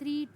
3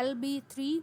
LB3।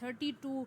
30 to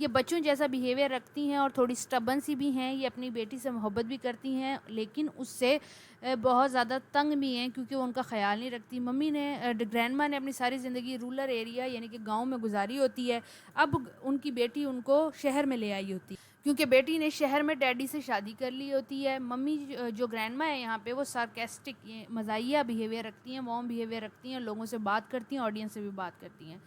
یہ بچوں جیسا بیہیویئر رکھتی ہیں اور تھوڑی سٹبن سی بھی ہیں. یہ اپنی بیٹی سے محبت بھی کرتی ہیں لیکن اس سے بہت زیادہ تنگ بھی ہیں کیونکہ وہ ان کا خیال نہیں رکھتی. گرینڈ ماں نے اپنی ساری زندگی رورل ایریا یعنی کہ گاؤں میں گزاری ہوتی ہے. اب ان کی بیٹی ان کو شہر میں لے آئی ہوتی کیونکہ بیٹی نے شہر میں ڈیڈی سے شادی کر لی ہوتی ہے. ممی جو گرینڈ ماں ہے یہاں پہ وہ سارکیسٹک مزاحیہ بیہیویئر رکھتی ہیں, وارم بیہیویئر رکھتی ہیں, لوگوں سے بات کرتی ہیں, آڈینس سے بھی بات کرتی ہیں.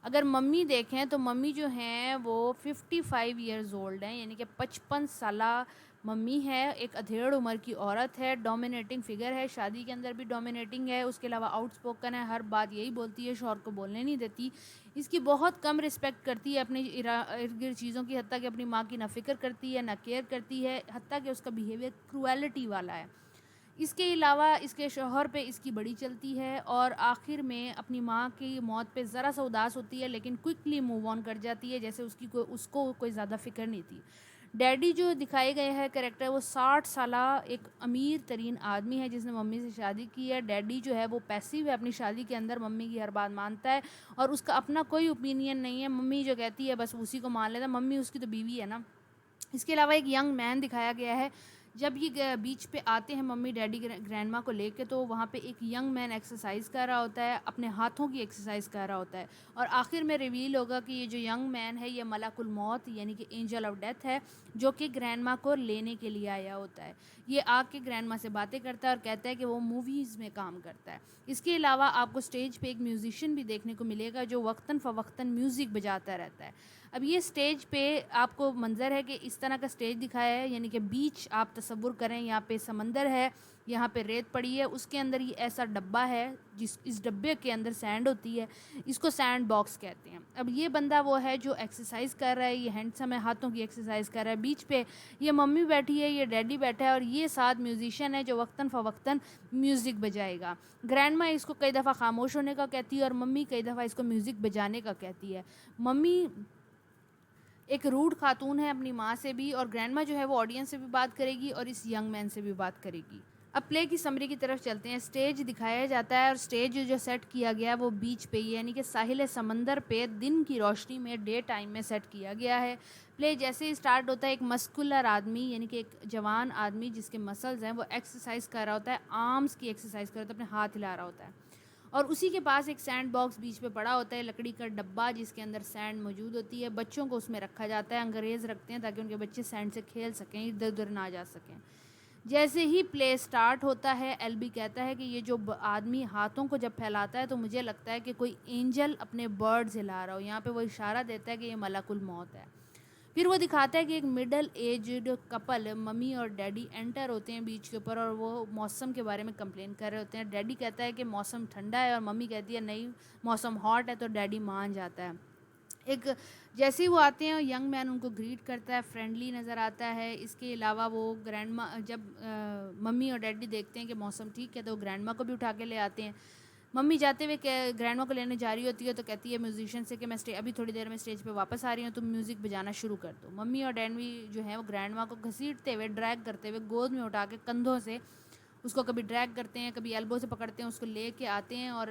اگر ممی دیکھیں تو ممی جو ہیں وہ 55 ایئرز اولڈ ہیں یعنی کہ 55 سالہ ممی ہے. ایک ادھیڑ عمر کی عورت ہے, ڈومینیٹنگ فگر ہے, شادی کے اندر بھی ڈومینیٹنگ ہے, اس کے علاوہ آؤٹ اسپوکن ہے, ہر بات یہی بولتی ہے, شوہر کو بولنے نہیں دیتی. اس کی بہت کم رسپیکٹ کرتی ہے اپنی ارد گرد چیزوں کی, حتیٰ کہ اپنی ماں کی نہ فکر کرتی ہے نہ کیئر کرتی ہے, حتیٰ کہ اس کا بیہیویئر کرویلٹی والا ہے. اس کے علاوہ اس کے شوہر پہ اس کی بڑی چلتی ہے اور آخر میں اپنی ماں کی موت پہ ذرا سا اداس ہوتی ہے لیکن کوئکلی موو آن کر جاتی ہے, جیسے اس کو کوئی زیادہ فکر نہیں تھی. ڈیڈی جو دکھائے گئے ہے کریکٹر وہ 60 سالہ ایک امیر ترین آدمی ہے جس نے ممی سے شادی کی ہے. ڈیڈی جو ہے وہ پیسیو ہے, اپنی شادی کے اندر ممی کی ہر بات مانتا ہے اور اس کا اپنا کوئی اوپینین نہیں ہے. ممی جو کہتی ہے بس اسی کو مان لیتا ہے, ممی اس کی تو بیوی ہے نا. اس کے علاوہ ایک ینگ مین دکھایا گیا ہے. جب یہ بیچ پہ آتے ہیں ممی ڈیڈی گرینڈ ماں کو لے کے تو وہاں پہ ایک ینگ مین ایکسرسائز کر رہا ہوتا ہے, اپنے ہاتھوں کی ایکسرسائز کر رہا ہوتا ہے اور آخر میں ریویل ہوگا کہ یہ جو ینگ مین ہے یہ ملک الموت یعنی کہ اینجل آف ڈیتھ ہے جو کہ گرینڈ ماں کو لینے کے لیے آیا ہوتا ہے. یہ آ کے گرینڈ ماں سے باتیں کرتا ہے اور کہتا ہے کہ وہ موویز میں کام کرتا ہے. اس کے علاوہ آپ کو اسٹیج پہ ایک میوزیشین بھی دیکھنے کو ملے گا جو وقتاً فوقتاً میوزک بجاتا رہتا ہے. اب یہ اسٹیج پہ آپ کو منظر ہے کہ اس طرح کا اسٹیج دکھایا ہے یعنی کہ بیچ آپ تصور کریں, یہاں پہ سمندر ہے, یہاں پہ ریت پڑی ہے, اس کے اندر یہ ایسا ڈبہ ہے اس ڈبے کے اندر سینڈ ہوتی ہے, اس کو سینڈ باکس کہتے ہیں. اب یہ بندہ وہ ہے جو ایکسرسائز کر رہا ہے, یہ ہینڈسم ہے, ہاتھوں کی ایکسرسائز کر رہا ہے. بیچ پہ یہ ممی بیٹھی ہے, یہ ڈیڈی بیٹھا ہے اور یہ ساتھ میوزیشین ہے جو وقتاً فوقتاً میوزک بجائے گا. گرینڈ ماں اس کو کئی دفعہ خاموش ہونے کا کہتی ہے اور ممی کئی دفعہ اس کو میوزک بجانے کا کہتی ہے. ممی ایک روڈ خاتون ہے اپنی ماں سے بھی, اور گرینڈ ماں جو ہے وہ آڈینس سے بھی بات کرے گی اور اس ینگ مین سے بھی بات کرے گی. اب پلے کی سمری کی طرف چلتے ہیں. اسٹیج دکھایا جاتا ہے اور اسٹیج جو سیٹ کیا گیا ہے وہ بیچ پہ ہی یعنی کہ ساحل سمندر پہ دن کی روشنی میں ڈے ٹائم میں سیٹ کیا گیا ہے. پلے جیسے ہی اسٹارٹ ہوتا ہے ایک مسکولر آدمی یعنی کہ ایک جوان آدمی جس کے مسلز ہیں وہ ایکسرسائز کر رہا ہوتا ہے, آرمز کی ایکسرسائز کر رہا ہوتا ہے, اپنے ہاتھ ہلا رہا ہوتا ہے اور اسی کے پاس ایک سینڈ باکس بیچ پہ پڑا ہوتا ہے, لکڑی کا ڈبہ جس کے اندر سینڈ موجود ہوتی ہے. بچوں کو اس میں رکھا جاتا ہے, انگریز رکھتے ہیں تاکہ ان کے بچے سینڈ سے کھیل سکیں, ادھر ادھر نہ جا سکیں. جیسے ہی پلے سٹارٹ ہوتا ہے ایل بی کہتا ہے کہ یہ جو آدمی ہاتھوں کو جب پھیلاتا ہے تو مجھے لگتا ہے کہ کوئی اینجل اپنے برڈز ہلا رہا ہو. یہاں پہ وہ اشارہ دیتا ہے کہ یہ ملک الموت ہے. پھر وہ دکھاتا ہے کہ ایک مڈل ایجڈ کپل ممی اور ڈیڈی انٹر ہوتے ہیں بیچ کے اوپر اور وہ موسم کے بارے میں کمپلین کر رہے ہوتے ہیں. ڈیڈی کہتا ہے کہ موسم ٹھنڈا ہے اور ممی کہتی ہے نہیں موسم ہاٹ ہے, تو ڈیڈی مان جاتا ہے. ایک جیسے ہی وہ آتے ہیں ینگ مین ان کو گریٹ کرتا ہے, فرینڈلی نظر آتا ہے. اس کے علاوہ وہ گرینڈ ماں جب ممی اور ڈیڈی دیکھتے ہیں کہ موسم ٹھیک ہے تو وہ گرینڈ ماں کو بھی اٹھا کے لے آتے ہیں. ممی جاتے ہوئے گرینڈ ماں کو لینے جا رہی ہوتی ہے تو کہتی ہے میوزیشین سے کہ میں ابھی تھوڑی دیر میں اسٹیج پہ واپس آ رہی ہوں, تم میوزک بجانا شروع کر دو. ممی اور ڈیڈی جو ہیں وہ گرینڈ ماں کو گھسیٹتے ہوئے ڈریگ کرتے ہوئے گود میں اٹھا کے کندھوں سے اس کو کبھی ڈریگ کرتے ہیں, کبھی ایلبو سے پکڑتے ہیں, اس کو لے کے آتے ہیں اور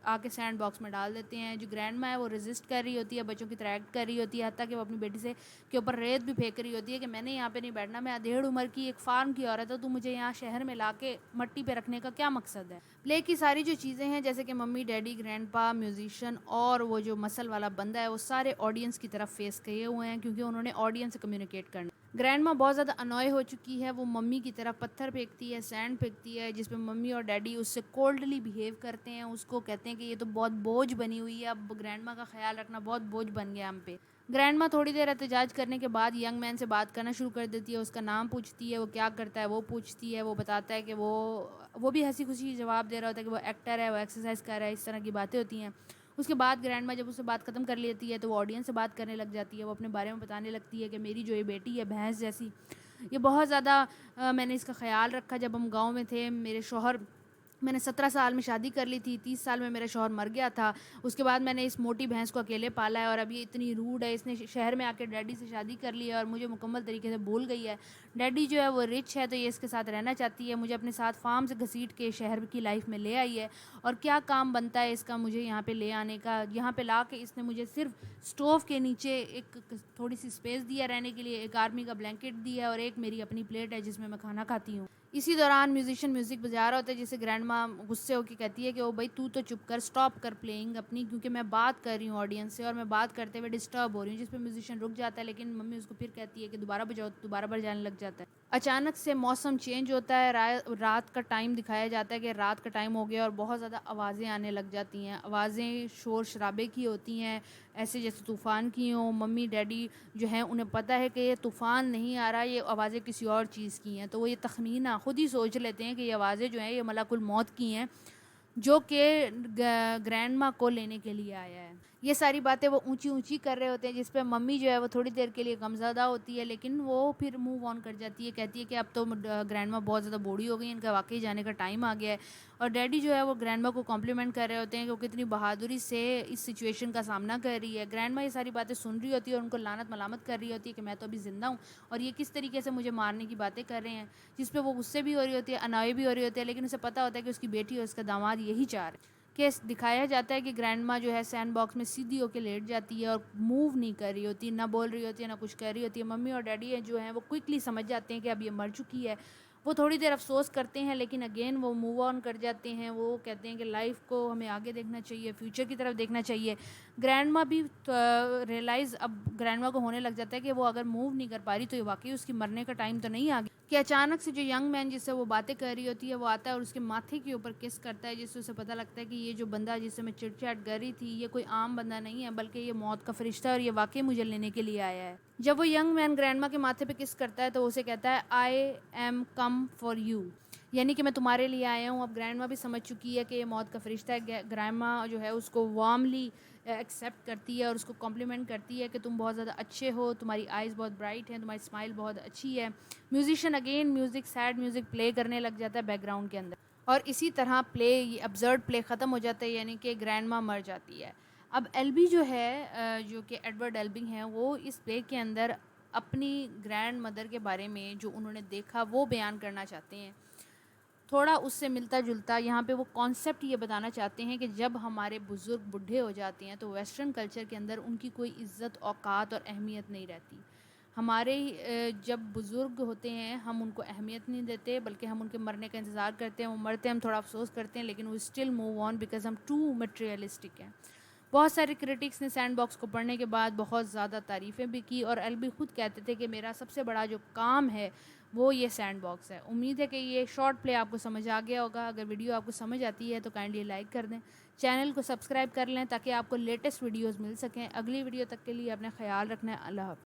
آ کے سینڈ باکس میں ڈال دیتے ہیں. جو گرینڈ ماں ہے وہ ریزسٹ کر رہی ہوتی ہے, بچوں کی تریٹ کر رہی ہوتی ہے, حتیٰ کہ وہ اپنی بیٹی سے کے اوپر ریت بھی پھینک رہی ہوتی ہے کہ میں نے یہاں پہ نہیں بیٹھنا, میں ادھیڑ عمر کی ایک فارم کی عورت ہوں, تو مجھے یہاں شہر میں لا کے مٹی پہ رکھنے کا کیا مقصد ہے. پلے کی ساری جو چیزیں ہیں جیسے کہ ممی ڈیڈی گرینڈ پا میوزیشین اور وہ جو مسل والا بندہ ہے وہ سارے آڈینس کی طرف فیس کیے ہوئے ہیں کیونکہ انہوں نے آڈینس سے کمیونیکیٹ کرنا. گرینڈ ماں بہت زیادہ انوائے ہو چکی ہے, وہ ممی کی طرف پتھر پھینکتی ہے, سینڈ پھینکتی ہے, جس پہ ممی اور ڈیڈی اس سے کولڈلی بیہیو کرتے ہیں. اس کو کہتے ہیں کہ یہ تو بہت بوجھ بنی ہوئی ہے, اب گرینڈ ماں کا خیال رکھنا بہت بوجھ بن گیا ہم پہ. گرینڈ ماں تھوڑی دیر احتجاج کرنے کے بعد ینگ مین سے بات کرنا شروع کر دیتی ہے, اس کا نام پوچھتی ہے, وہ کیا کرتا ہے وہ پوچھتی ہے, وہ بتاتا ہے کہ وہ بھی ہنسی خوشی جواب دے رہا ہوتا ہے کہ وہ ایکٹر ہے, وہ ایکسرسائز کر رہا ہے, اس طرح کی باتیں ہوتی ہیں. اس کے بعد گرینڈ ماں جب اس سے بات ختم کر لیتی ہے تو وہ آڈینس سے بات کرنے لگ جاتی ہے. وہ اپنے بارے میں بتانے لگتی ہے کہ میری جو یہ بیٹی ہے بھینس جیسی, یہ بہت زیادہ میں نے اس کا خیال رکھا جب ہم گاؤں میں تھے. میرے شوہر میں نے 17 سال میں شادی کر لی تھی، 30 سال میں میرا شوہر مر گیا تھا، اس کے بعد میں نے اس موٹی بھینس کو اکیلے پالا ہے، اور اب یہ اتنی روڈ ہے، اس نے شہر میں آ کے ڈیڈی سے شادی کر لی ہے اور مجھے مکمل طریقے سے بھول گئی ہے۔ ڈیڈی جو ہے وہ رچ ہے تو یہ اس کے ساتھ رہنا چاہتی ہے، مجھے اپنے ساتھ فارم سے گھسیٹ کے شہر کی لائف میں لے آئی ہے، اور کیا کام بنتا ہے اس کا مجھے یہاں پہ لے آنے کا۔ یہاں پہ لا کے اس نے مجھے صرف اسٹوو کے نیچے ایک تھوڑی سی اسپیس دیا رہنے کے لیے، ایک آرمی کا بلینکٹ دیا اور ایک میری اپنی پلیٹ ہے جس میں میں کھانا کھاتی ہوں۔ اسی دوران میوزیشین میوزک بجا رہا ہوتا ہے، جسے گرینڈ ماں غصے ہو کے کہتی ہے کہ او بھائی تو چپ کر، اسٹاپ کر پلینگ اپنی، کیونکہ میں بات کر رہی ہوں آڈینس سے اور میں بات کرتے ہوئے ڈسٹرب ہو رہی ہوں، جس پہ میوزیشین رک جاتا ہے، لیکن ممی اس کو پھر کہتی ہے کہ دوبارہ بجاؤ، دوبارہ بجانے لگ جاتا ہے۔ اچانک سے موسم چینج ہوتا ہے، رات کا ٹائم دکھایا جاتا ہے کہ رات کا ٹائم ہو گیا اور بہت زیادہ آوازیں آنے لگ جاتی ہیں، آوازیں شور شرابے کی ہوتی ہیں، ایسے جیسے طوفان کی ہوں۔ ممی ڈیڈی جو ہیں انہیں پتہ ہے کہ یہ طوفان نہیں آ رہا، یہ آوازیں کسی اور چیز کی ہیں، تو وہ یہ تخمینہ خود ہی سوچ لیتے ہیں کہ یہ آوازیں جو ہیں یہ ملک الموت کی ہیں، جو کہ گرینڈ ماں کو لینے کے لیے آیا ہے۔ یہ ساری باتیں وہ اونچی اونچی کر رہے ہوتے ہیں، جس پہ ممی جو ہے وہ تھوڑی دیر کے لیے غمزدہ ہوتی ہے، لیکن وہ پھر موو آن کر جاتی ہے، کہتی ہے کہ اب تو گرینڈ ماں بہت زیادہ بوڑھی ہو گئی ہیں، ان کا واقعی جانے کا ٹائم آ گیا ہے۔ اور ڈیڈی جو ہے وہ گرینڈ ماں کو کمپلیمنٹ کر رہے ہوتے ہیں کہ وہ کتنی بہادری سے اس سچویشن کا سامنا کر رہی ہے۔ گرینڈ ماں یہ ساری باتیں سن رہی ہوتی ہے اور ان کو لعنت ملامت کر رہی ہوتی ہے کہ میں تو ابھی زندہ ہوں اور یہ کس طریقے سے مجھے مارنے کی باتیں کر رہے ہیں، جس پہ وہ غصے بھی ہو رہی ہوتی ہے، انوئے بھی ہو رہی ہوتی ہے، لیکن اسے پتہ ہوتا ہے کہ اس کی بیٹی اور اس کا داماد یہی چاہ رہے ہیں۔ کہ دکھایا جاتا ہے کہ گرینڈ ماں جو ہے سینڈ باکس میں سیدھی ہو کے لیٹ جاتی ہے اور موو نہیں کر رہی ہوتی، نہ بول رہی ہوتی ہے، نہ کچھ کر رہی ہوتی ہے۔ ممی اور ڈیڈی جو ہیں وہ کوئکلی سمجھ جاتے ہیں کہ اب یہ مر چکی ہے، وہ تھوڑی دیر افسوس کرتے ہیں، لیکن اگین وہ موو آن کر جاتے ہیں۔ وہ کہتے ہیں کہ لائف کو ہمیں آگے دیکھنا چاہیے، فیوچر کی طرف دیکھنا چاہیے۔ گرینڈ ماں بھی ریئلائز اب گرینڈ ماں کو ہونے لگ جاتا ہے کہ وہ اگر موو نہیں کر پا رہی تو یہ واقعی اس کی مرنے کا ٹائم تو نہیں آ گیا، کہ اچانک سے جو ینگ مین جس سے وہ باتیں کر رہی ہوتی ہے وہ آتا ہے اور اس کے ماتھے کے اوپر کس کرتا ہے، جس سے اسے پتہ لگتا ہے کہ یہ جو بندہ جس سے میں چٹ چاٹ کر رہی تھی یہ کوئی عام بندہ نہیں ہے، بلکہ یہ موت کا فرشتہ ہے اور یہ واقعی مجھے لینے کے لیے آیا ہے۔ جب وہ ینگ مین گرینڈ ماں کے ماتھے پہ کس کرتا ہے تو اسے کہتا ہے I am come for you, یعنی کہ میں تمہارے لیے آیا ہوں۔ اب گرینڈ ماں بھی سمجھ چکی ہے کہ یہ موت کا فرشتہ ہے۔ گرینڈ ماں جو ہے اس کو وارملی ایکسیپٹ کرتی ہے اور اس کو کمپلیمنٹ کرتی ہے کہ تم بہت زیادہ اچھے ہو، تمہاری آئیز بہت برائٹ ہیں، تمہاری اسمائل بہت اچھی ہے۔ Musician again music, sad music play کرنے لگ جاتا ہے بیک گراؤنڈ کے اندر، اور اسی طرح یہ ابزرڈ پلے ختم ہو جاتا ہے، یعنی کہ گرینڈ ماں مر جاتی ہے۔ اب ایلبی جو ہے جو کہ ایڈورڈ ایلبنگ ہیں، وہ اس پلے کے اندر اپنی گرینڈ مدر کے بارے میں جو انہوں نے دیکھا وہ بیان کرنا چاہتے ہیں۔ تھوڑا اس سے ملتا جلتا یہاں پہ وہ کانسیپٹ یہ بتانا چاہتے ہیں کہ جب ہمارے بزرگ بوڑھے ہو جاتے ہیں تو ویسٹرن کلچر کے اندر ان کی کوئی عزت، اوقات اور اہمیت نہیں رہتی۔ ہمارے جب بزرگ ہوتے ہیں ہم ان کو اہمیت نہیں دیتے، بلکہ ہم ان کے مرنے کا انتظار کرتے ہیں، وہ مرتے ہیں ہم تھوڑا افسوس کرتے ہیں، لیکن وہ اسٹل موو آن بیکاز ہم ٹو مٹیریلسٹک ہیں۔ بہت سارے کرٹکس نے سینڈ باکس کو پڑھنے کے بعد بہت زیادہ تعریفیں بھی کی، اور ایلبی خود کہتے تھے کہ میرا سب سے بڑا جو کام ہے وہ یہ سینڈ باکس ہے۔ امید ہے کہ یہ شارٹ پلے آپ کو سمجھ آ گیا ہوگا۔ اگر ویڈیو آپ کو سمجھ آتی ہے تو کائنڈلی لائک کر دیں، چینل کو سبسکرائب کر لیں تاکہ آپ کو لیٹسٹ ویڈیوز مل سکیں۔ اگلی ویڈیو تک کے لیے اپنا خیال رکھنا ہے۔ اللہ حافظ۔